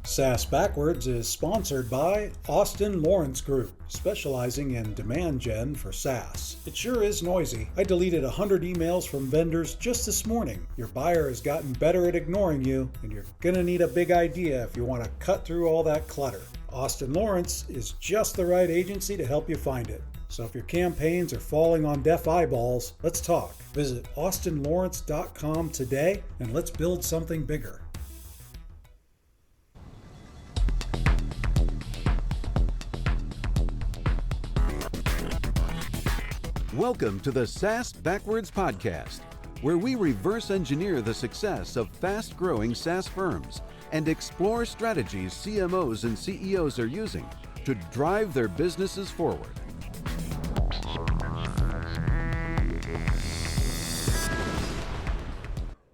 SaaS Backwards is sponsored by Austin Lawrence Group, specializing in demand gen for SaaS. It sure is noisy. I deleted 100 emails from vendors just this morning. Your buyer has gotten better at ignoring you, and you're gonna need a big idea if you want to cut through all that clutter. Austin Lawrence is just the right agency to help you find it. So if your campaigns are falling on deaf eyeballs, let's talk. Visit austinlawrence.com today, and let's build something bigger. Welcome to the SaaS Backwards podcast, where we reverse engineer the success of fast-growing SaaS firms and explore strategies CMOs and CEOs are using to drive their businesses forward.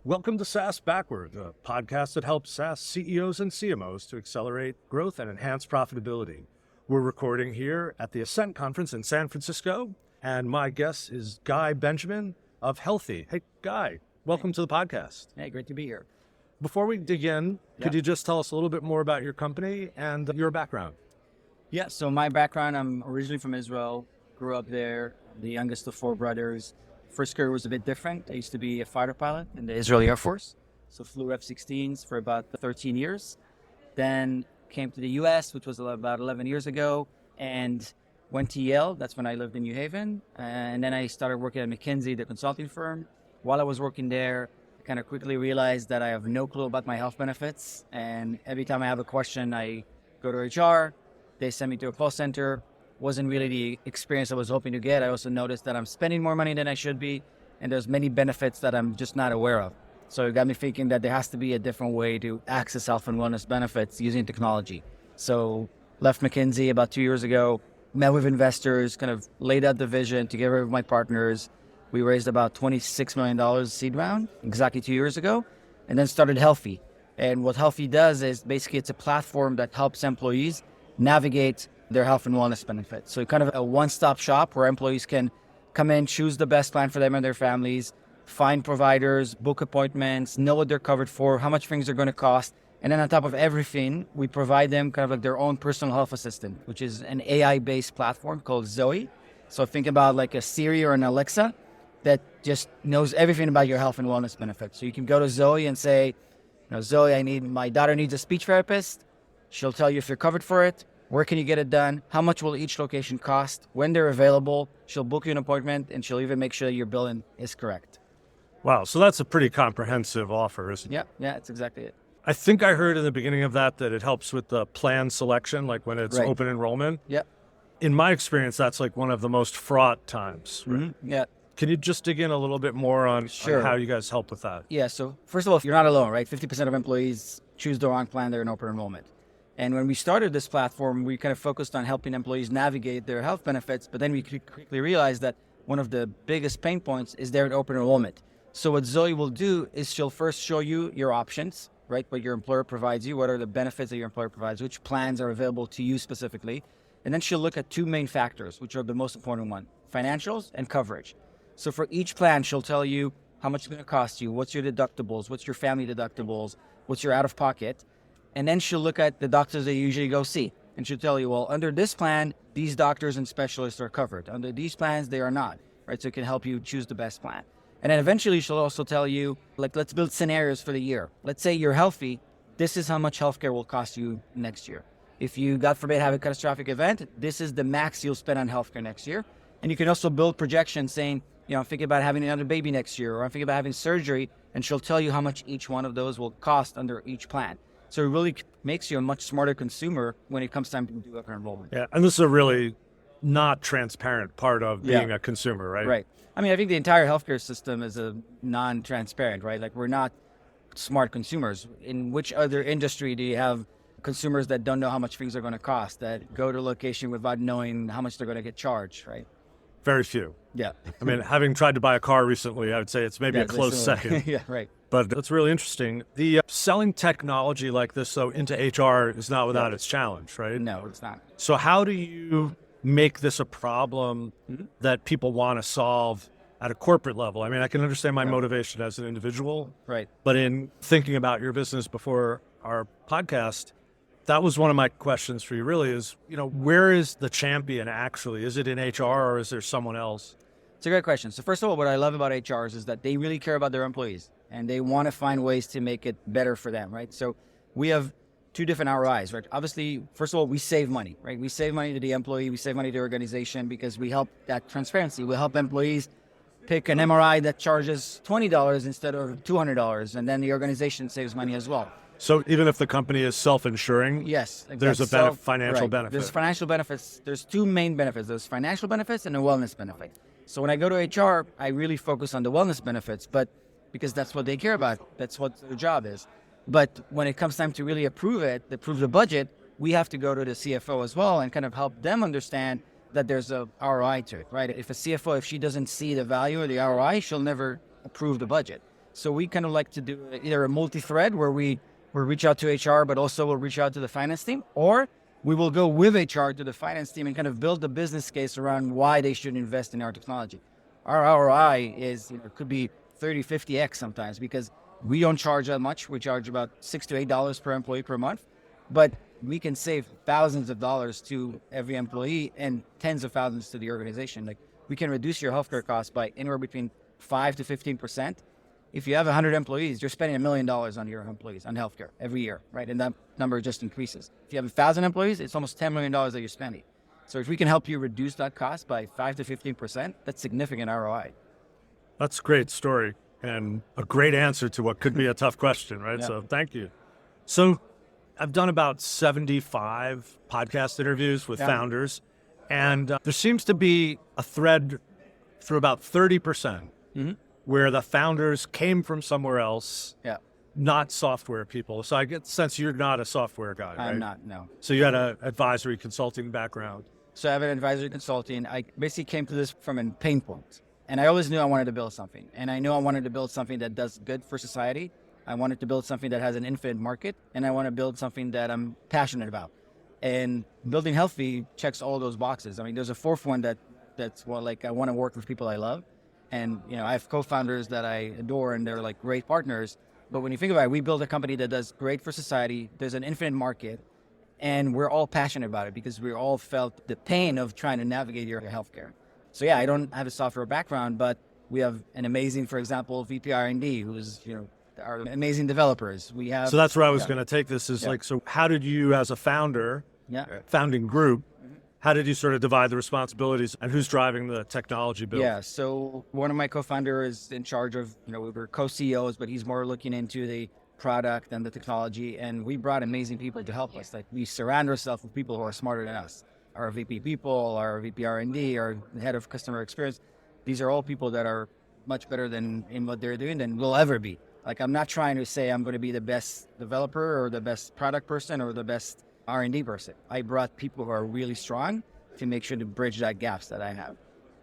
Welcome to SaaS Backward, a podcast that helps SaaS CEOs and CMOs to accelerate growth and enhance profitability. We're recording here at the Ascent Conference in San Francisco, and my guest is Guy Benjamin of Healthee. Hey, Guy, welcome to the podcast. Hey, great to be here. Before we dig in, could you just tell us a little bit more about your company and your background? Yeah, so my background, I'm originally from Israel, grew up there, the youngest of four brothers. First career was a bit different. I used to be a fighter pilot in the Israeli Air Force, so flew F-16s for about 13 years. Then came to the US, which was about 11 years ago, and went to Yale. That's when I lived in New Haven. And then I started working at McKinsey, the consulting firm. While I was working there, I kind of quickly realized that I have no clue about my health benefits. And every time I have a question, I go to HR. They send me to a call center. Wasn't really the experience I was hoping to get. I also noticed that I'm spending more money than I should be. And there's many benefits that I'm just not aware of. So it got me thinking that there has to be a different way to access health and wellness benefits using technology. So left McKinsey about 2 years ago. Met with investors, kind of laid out the vision together with my partners. We raised about $26 million seed round exactly 2 years ago, and then started Healthee. And what Healthee does is basically it's a platform that helps employees navigate their health and wellness benefits. So kind of a one-stop shop where employees can come in, choose the best plan for them and their families, find providers, book appointments, know what they're covered for, how much things are going to cost. And then on top of everything, we provide them kind of like their own personal health assistant, which is an AI-based platform called Zoe. So think about like a Siri or an Alexa that just knows everything about your health and wellness benefits. So you can go to Zoe and say, Zoe, my daughter needs a speech therapist. She'll tell you if you're covered for it, where can you get it done, how much will each location cost, when they're available. She'll book you an appointment, and she'll even make sure that your billing is correct. Wow, so that's a pretty comprehensive offer, isn't it? Yeah, that's exactly it. I think I heard in the beginning of that it helps with the plan selection, like when it's open enrollment. Yep. In my experience, that's like one of the most fraught times. Right? Mm-hmm. Yeah. Can you just dig in a little bit more on how you guys help with that? Yeah, so first of all, you're not alone, right? 50% of employees choose the wrong plan, they're in open enrollment. And when we started this platform, we kind of focused on helping employees navigate their health benefits, but then we quickly realized that one of the biggest pain points is their open enrollment. So what Zoe will do is she'll first show you your options, right? What your employer provides you, what are the benefits that your employer provides, which plans are available to you specifically. And then she'll look at two main factors, which are the most important one, financials and coverage. So for each plan, she'll tell you how much it's going to cost you, what's your deductibles, what's your family deductibles, what's your out-of-pocket. And then she'll look at the doctors that you usually go see. And she'll tell you, well, under this plan, these doctors and specialists are covered. Under these plans, they are not, right? So it can help you choose the best plan. And then eventually she'll also tell you, like, let's build scenarios for the year. Let's say you're healthy. This is how much healthcare will cost you next year. If you, God forbid, have a catastrophic event, this is the max you'll spend on healthcare next year. And you can also build projections saying, I'm thinking about having another baby next year, or I'm thinking about having surgery, and she'll tell you how much each one of those will cost under each plan. So it really makes you a much smarter consumer when it comes time to do open enrollment. Yeah, and this is a really not transparent part of being a consumer, right? Right. I mean, I think the entire healthcare system is a non-transparent, right? Like, we're not smart consumers. In which other industry do you have consumers that don't know how much things are going to cost, that go to a location without knowing how much they're going to get charged, right? Very few. Yeah. I mean, having tried to buy a car recently, I would say it's maybe a close second. Yeah, right. But that's really interesting. The selling technology like this, though, into HR is not without its challenge, right? No, it's not. So how do you make this a problem that people want to solve at a corporate level? I mean, I can understand my motivation as an individual. Right. But in thinking about your business before our podcast, that was one of my questions for you really is, where is the champion actually? Is it in HR or is there someone else? It's a great question. So first of all, what I love about HRs is that they really care about their employees and they want to find ways to make it better for them, right? So we have two different ROIs, right? Obviously, first of all, we save money, right? We save money to the employee, we save money to the organization because we help that transparency. We help employees pick an MRI that charges $20 instead of $200, and then the organization saves money as well. So even if the company is self-insuring, yes, there's a financial benefit. There's financial benefits. There's two main benefits. There's financial benefits and a wellness benefit. So when I go to HR, I really focus on the wellness benefits, but because that's what they care about. That's what their job is. But when it comes time to really approve the budget, we have to go to the CFO as well and kind of help them understand that there's a ROI to it, right? If a CFO, if she doesn't see the value of the ROI, she'll never approve the budget. So we kind of like to do either a multi-thread where we'll reach out to HR, but also we'll reach out to the finance team, or we will go with HR to the finance team and kind of build the business case around why they should invest in our technology. Our ROI is, could be 30, 50x sometimes because we don't charge that much. We charge about $6 to $8 per employee per month, but we can save thousands of dollars to every employee and tens of thousands to the organization. Like we can reduce your healthcare costs by anywhere between 5 to 15%. If you have 100 employees, you're spending $1 million on your employees on healthcare every year, right? And that number just increases. If you have 1,000 employees, it's almost $10 million that you're spending. So if we can help you reduce that cost by 5 to 15%, that's significant ROI. That's a great story and a great answer to what could be a tough question, right? Yeah. So thank you. So I've done about 75 podcast interviews with founders, and there seems to be a thread through about 30% where the founders came from somewhere else, not software people. So I get the sense you're not a software guy, right? I'm not, no. So you had an advisory consulting background. So I have an advisory consulting. I basically came to this from a pain point. And I always knew I wanted to build something. And I knew I wanted to build something that does good for society. I wanted to build something that has an infinite market. And I want to build something that I'm passionate about. And building Healthee checks all those boxes. I mean, there's a fourth one that's I want to work with people I love. And, I have co-founders that I adore and they're like great partners. But when you think about it, we build a company that does great for society. There's an infinite market. And we're all passionate about it because we all felt the pain of trying to navigate your healthcare. So I don't have a software background, but we have an amazing, for example, VP R&D, who's, our amazing developers. We have. So that's where I was going to take this is so how did you as a founder, founding group, how did you sort of divide the responsibilities and who's driving the technology build? Yeah, so one of my co-founders is in charge of, we were co-CEOs, but he's more looking into the product and the technology. And we brought amazing people to help us. Like we surround ourselves with people who are smarter than us. Our VP people, our VP R&D, our head of customer experience. These are all people that are much better in what they're doing than we'll ever be. Like I'm not trying to say I'm going to be the best developer or the best product person or the best R&D person. I brought people who are really strong to make sure to bridge that gaps that I have.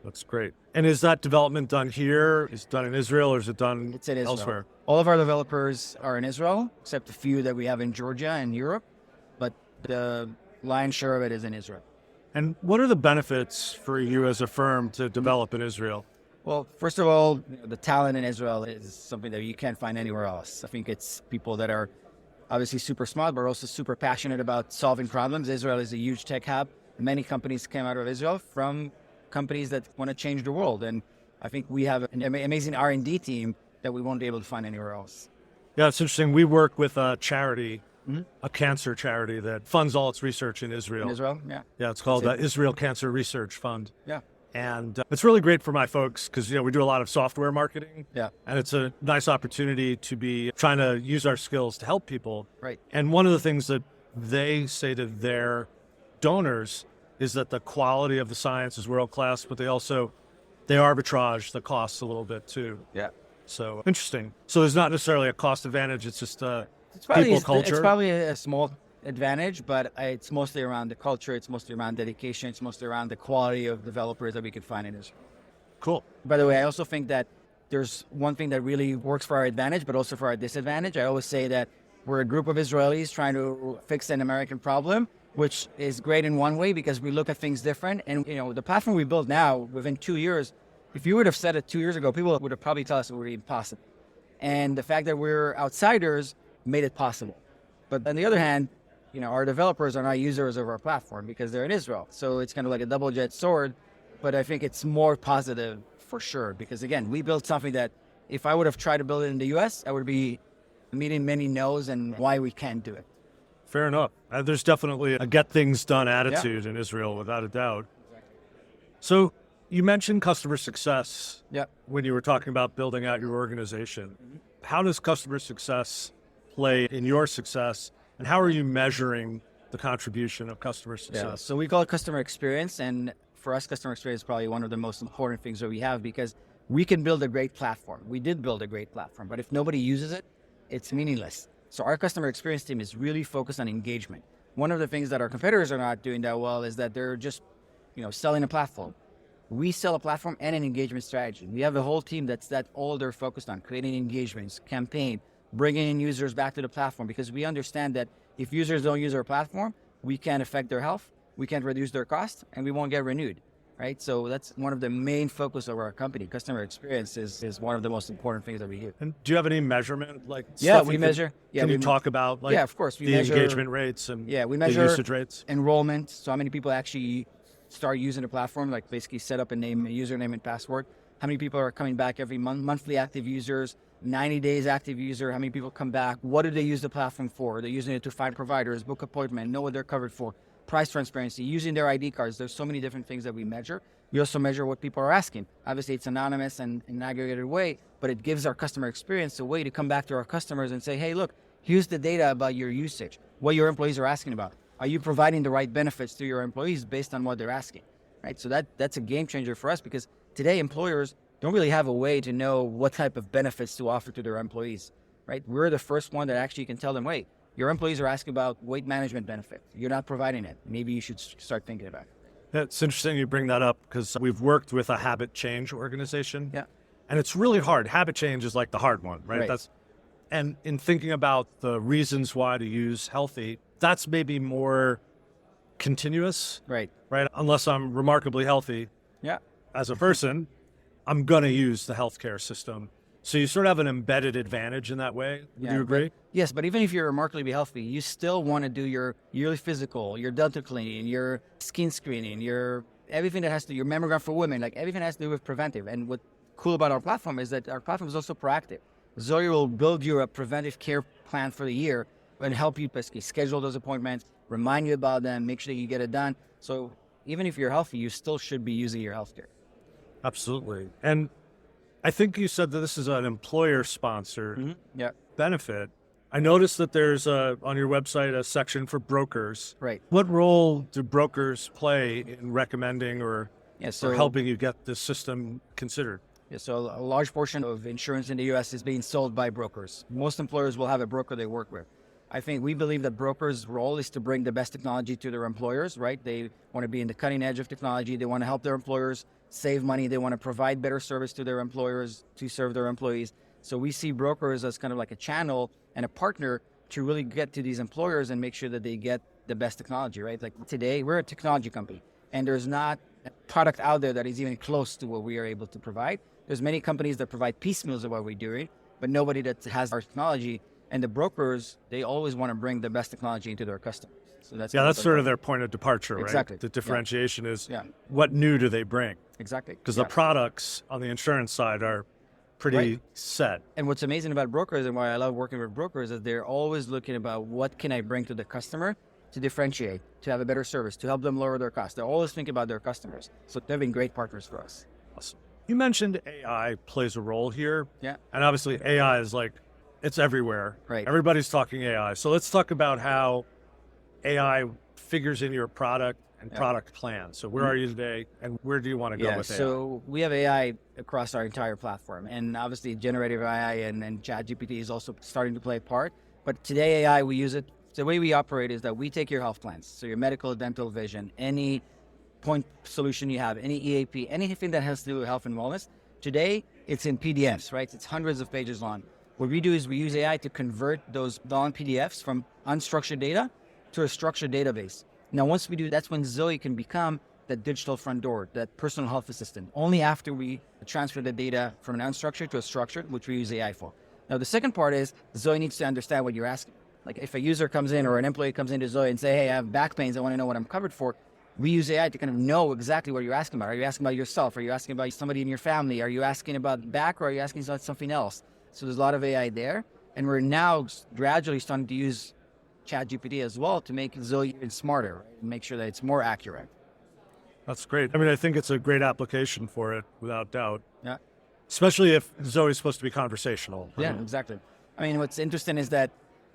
That's great. And is that development done here? Is it done in Israel or is it done It's in Israel. elsewhere? All of our developers are in Israel, except a few that we have in Georgia and Europe. But the lion's share of it is in Israel. And what are the benefits for you as a firm to develop in Israel? Well, first of all, the talent in Israel is something that you can't find anywhere else. I think it's people that are obviously super smart, but also super passionate about solving problems. Israel is a huge tech hub. Many companies came out of Israel from companies that want to change the world. And I think we have an amazing R&D team that we won't be able to find anywhere else. Yeah, it's interesting. We work with a charity, a cancer charity that funds all its research in Israel. In Israel, yeah. Yeah, it's called Israel Cancer Research Fund. Yeah. And it's really great for my folks because, we do a lot of software marketing. Yeah. And it's a nice opportunity to be trying to use our skills to help people. Right. And one of the things that they say to their donors is that the quality of the science is world-class, but they arbitrage the costs a little bit too. Yeah. So interesting. So there's not necessarily a cost advantage. It's just people culture. It's probably a small advantage, but it's mostly around the culture. It's mostly around dedication. It's mostly around the quality of developers that we can find in Israel. Cool. By the way, I also think that there's one thing that really works for our advantage, but also for our disadvantage. I always say that we're a group of Israelis trying to fix an American problem, which is great in one way because we look at things different. And, the platform we build now, within 2 years, if you would have said it 2 years ago, people would have probably told us it would be impossible. And the fact that we're outsiders made it possible. But on the other hand, our developers are not users of our platform because they're in Israel. So it's kind of like a double-edged sword, but I think it's more positive for sure. Because again, we built something that if I would have tried to build it in the US, I would be meeting many no's and why we can't do it. Fair enough. There's definitely a get things done attitude in Israel, without a doubt. So you mentioned customer success when you were talking about building out your organization. How does customer success play in your success, and how are you measuring the contribution of customer success? Yeah, so we call it customer experience, and for us, customer experience is probably one of the most important things that we have because we can build a great platform. We did build a great platform, but if nobody uses it, it's meaningless. So our customer experience team is really focused on engagement. One of the things that our competitors are not doing that well is that they're just, selling a platform. We sell a platform and an engagement strategy. We have a whole team that's all they're focused on, creating engagements, campaign, bringing in users back to the platform, because we understand that if users don't use our platform, we can't affect their health, we can't reduce their cost, and we won't get renewed, right? So that's one of the main focus of our company. Customer experience is one of the most important things that we do. And do you have any measurement? We measure. Can you talk about of course. We measure engagement rates and we measure the usage rates? Enrollment, so how many people actually start using the platform, like basically set up a username and password. How many people are coming back every month, monthly active users, 90 days active user, how many people come back, what do they use the platform for? They're using it to find providers, book appointment, know what they're covered for, price transparency, using their ID cards. There's so many different things that we measure. We also measure what people are asking. Obviously, it's anonymous and in an aggregated way, but it gives our customer experience a way to come back to our customers and say, hey, look, here's the data about your usage, what your employees are asking about. Are you providing the right benefits to your employees based on what they're asking, right? So that's a game changer for us because today employers don't really have a way to know what type of benefits to offer to their employees, right? We're the first one that actually can tell them, wait, your employees are asking about weight management benefit. You're not providing it. Maybe you should start thinking about it. It's interesting you bring that up because we've worked with a habit change organization. Yeah. And it's really hard. Habit change is like the hard one, right? And in thinking about the reasons why to use Healthee, that's maybe more continuous, right? Unless I'm remarkably healthy as a person, I'm going to use the healthcare system. So you sort of have an embedded advantage in that way. Do you agree? Yes, but even if you're remarkably healthy, you still want to do your yearly physical, your dental cleaning, your skin screening, everything that has to do, your mammogram for women, like everything has to do with preventive. And what's cool about our platform is that our platform is also proactive. Zoe will build you a preventive care plan for the year and help you basically schedule those appointments, remind you about them, make sure that you get it done. So even if you're healthy, you still should be using your healthcare. Absolutely. And I think you said that this is an employer-sponsored benefit. I noticed that there's on your website a section for brokers. Right. What role do brokers play in recommending or helping you get this system considered? Yeah, so a large portion of insurance in the U.S. is being sold by brokers. Most employers will have a broker they work with. I think we believe that brokers' role is to bring the best technology to their employers, right? They want to be in the cutting edge of technology. They want to help their employers save money. They want to provide better service to their employers to serve their employees. So we see brokers as kind of like a channel and a partner to really get to these employers and make sure that they get the best technology, right? Like today, we're a technology company, and there's not a product out there that is even close to what we are able to provide. There's many companies that provide piecemeals of what we're doing, but nobody that has our technology. And the brokers, they always want to bring the best technology into their customers. So that's sort of their point of departure, right? Exactly. The differentiation is what new do they bring? Exactly. Because the products on the insurance side are pretty set. And what's amazing about brokers and why I love working with brokers is they're always looking about what can I bring to the customer to differentiate, to have a better service, to help them lower their costs. They're always thinking about their customers. So they've been great partners for us. Awesome. You mentioned AI plays a role here. Yeah. And obviously AI is it's everywhere. Right. Everybody's talking AI. So let's talk about how AI figures in your product and product plan. So where are you today and where do you want to go with AI? So we have AI across our entire platform, and obviously generative AI and ChatGPT is also starting to play a part. But today AI, we use it. The way we operate is that we take your health plans. So your medical, dental, vision, any point solution you have, any EAP, anything that has to do with health and wellness. Today, it's in PDFs, right? It's hundreds of pages long. What we do is we use AI to convert those long PDFs from unstructured data to a structured database. Now, once we do, that's when Zoe can become that digital front door, that personal health assistant, only after we transfer the data from an unstructured to a structured, which we use AI for. Now, the second part is Zoe needs to understand what you're asking. Like if a user comes in or an employee comes into Zoe and say, hey, I have back pains, I want to know what I'm covered for. We use AI to kind of know exactly what you're asking about. Are you asking about yourself? Are you asking about somebody in your family? Are you asking about back, or are you asking about something else? So there's a lot of AI there. And we're now gradually starting to use ChatGPT as well to make Zoe even smarter, right? And make sure that it's more accurate. That's great. I mean, I think it's a great application for it, without doubt. Yeah. Especially if Zoe's supposed to be conversational. Yeah, exactly. I mean, what's interesting is that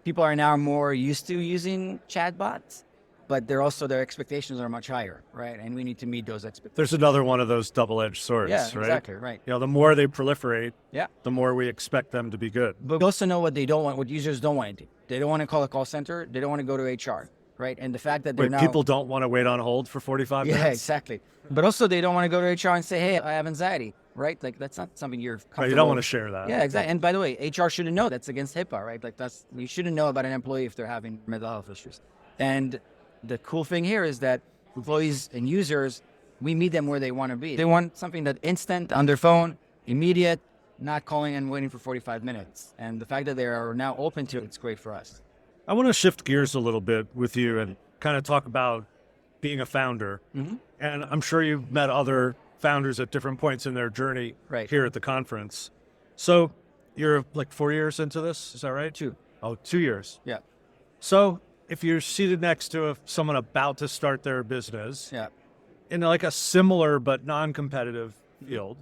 people are now more used to using chatbots, but their expectations are much higher, right? And we need to meet those expectations. There's another one of those double-edged swords, Yeah, right? exactly, right. The more they proliferate, Yeah. the more we expect them to be good. But we also know what they don't want, what users don't want to do. They don't want to call a call center. They don't want to go to HR, right? And the fact that they're now... People don't want to wait on hold for 45 minutes? Yeah, exactly. But also they don't want to go to HR and say, hey, I have anxiety, right? Like that's not something you're comfortable Right, you don't want to share that. Yeah, exactly. And by the way, HR shouldn't know. That's against HIPAA, right? Like you shouldn't know about an employee if they're having mental health issues. And the cool thing here is that employees and users, we meet them where they want to be. They want something that instant, on their phone, immediate, not calling and waiting for 45 minutes. And the fact that they are now open to it, it's great for us. I want to shift gears a little bit with you and kind of talk about being a founder. Mm-hmm. And I'm sure you've met other founders at different points in their journey here at the conference. So you're like 4 years into this, is that right? 2. Oh, 2 years. Yeah. So if you're seated next to someone about to start their business in like a similar but non-competitive field,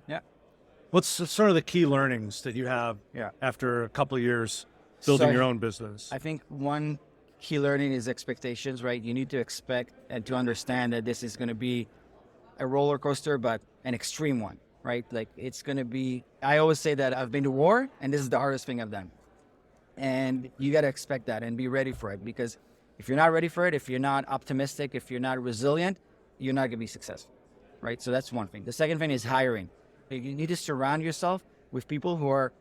what's sort of the key learnings that you have after a couple of years building your own business? I think one key learning is expectations, right? You need to expect and to understand that this is going to be a roller coaster, but an extreme one, right? Like it's going to be, I always say that I've been to war and this is the hardest thing I've done. And you got to expect that and be ready for it, because if you're not ready for it, if you're not optimistic, if you're not resilient, you're not going to be successful, right? So that's one thing. The second thing is hiring. You need to surround yourself with people who are,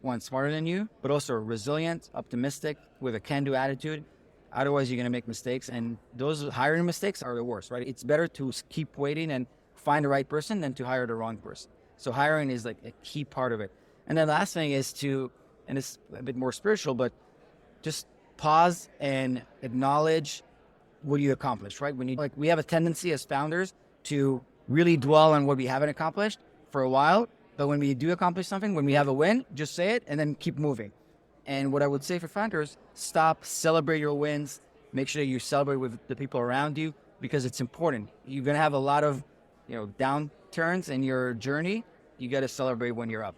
one, smarter than you, but also resilient, optimistic, with a can-do attitude. Otherwise, you're going to make mistakes, and those hiring mistakes are the worst, right? It's better to keep waiting and find the right person than to hire the wrong person. So hiring is like a key part of it. And then the last thing is to, and it's a bit more spiritual, but just pause and acknowledge what you accomplished, right? We have a tendency as founders to really dwell on what we haven't accomplished for a while. But when we do accomplish something, when we have a win, just say it and then keep moving. And what I would say for founders, stop, celebrate your wins, make sure that you celebrate with the people around you, because it's important. You're going to have a lot of, downturns in your journey. You got to celebrate when you're up.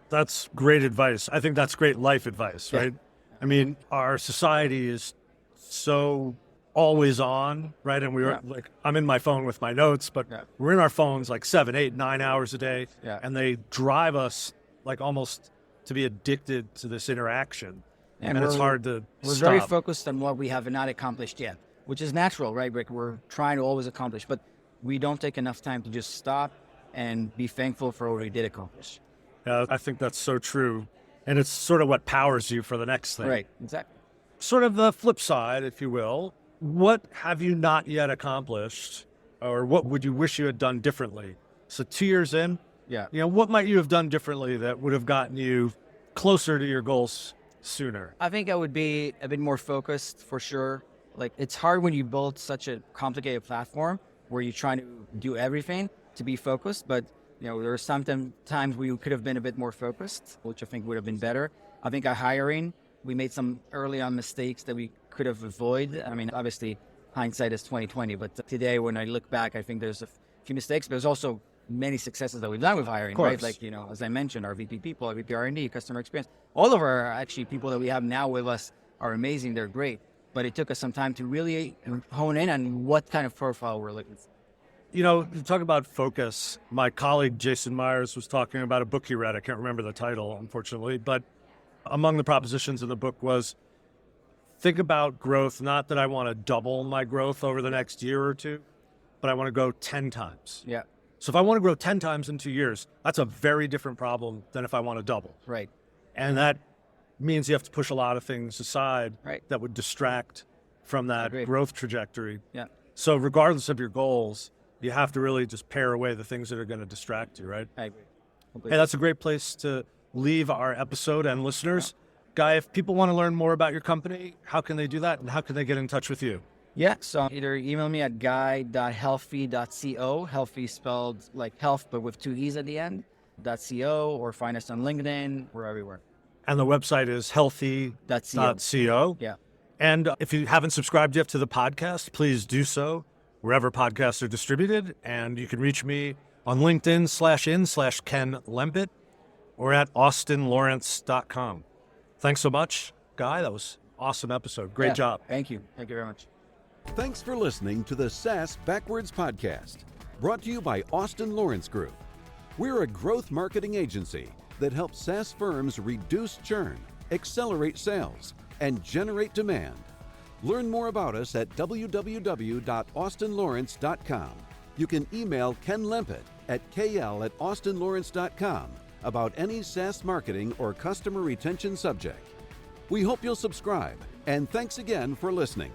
That's great advice. I think that's great life advice, right? I mean, our society is so always on, right? And I'm in my phone with my notes, but we're in our phones like 7, 8, 9 hours a day. And they drive us like almost to be addicted to this interaction. And it's hard to We're stop. very focused on what we have not accomplished yet, which is natural, right, Rick? We're trying to always accomplish, but we don't take enough time to just stop and be thankful for what we did accomplish. Yeah, I think that's so true. And it's sort of what powers you for the next thing. Right, exactly. Sort of the flip side, if you will. What have you not yet accomplished, or what would you wish you had done differently? So 2 years in, what might you have done differently that would have gotten you closer to your goals sooner? I think I would be a bit more focused for sure. Like it's hard when you build such a complicated platform where you're trying to do everything to be focused, but there are some times we could have been a bit more focused, which I think would have been better. I think our hiring, we made some early on mistakes that we could have avoided. I mean, obviously hindsight is 20/20, but today when I look back, I think there's a few mistakes. There's also many successes that we've done with hiring, right? Like, as I mentioned, our VP people, our VP R&D, customer experience, all of our actually people that we have now with us are amazing. They're great, but it took us some time to really hone in on what kind of profile we're looking for. You talk about focus. My colleague, Jason Myers, was talking about a book he read. I can't remember the title, unfortunately, but among the propositions in the book was think about growth, not that I want to double my growth over the next year or two, but I want to go 10 times. Yeah. So if I want to grow 10 times in 2 years, that's a very different problem than if I want to double. Right. And that means you have to push a lot of things aside that would distract from that growth trajectory. Yeah. So regardless of your goals, you have to really just pare away the things that are going to distract you, right? I agree. Hey, that's a great place to leave our episode and listeners. Guy, if people want to learn more about your company, how can they do that, and how can they get in touch with you? Yeah, so either email me at guy.healthee.co, healthy spelled like health, but with 2 E's at the end, .co, or find us on LinkedIn. We're everywhere. And the website is healthee.co. Yeah. And if you haven't subscribed yet to the podcast, please do so wherever podcasts are distributed. And you can reach me on LinkedIn/in/Ken Lempit or at austinlawrence.com. Thanks so much, Guy. That was an awesome episode. Great job. Thank you. Thank you very much. Thanks for listening to the SaaS Backwards Podcast, brought to you by Austin Lawrence Group. We're a growth marketing agency that helps SaaS firms reduce churn, accelerate sales, and generate demand. Learn more about us at www.austinlawrence.com. You can email Ken Lempit at kl@austinlawrence.com about any SaaS marketing or customer retention subject. We hope you'll subscribe, and thanks again for listening.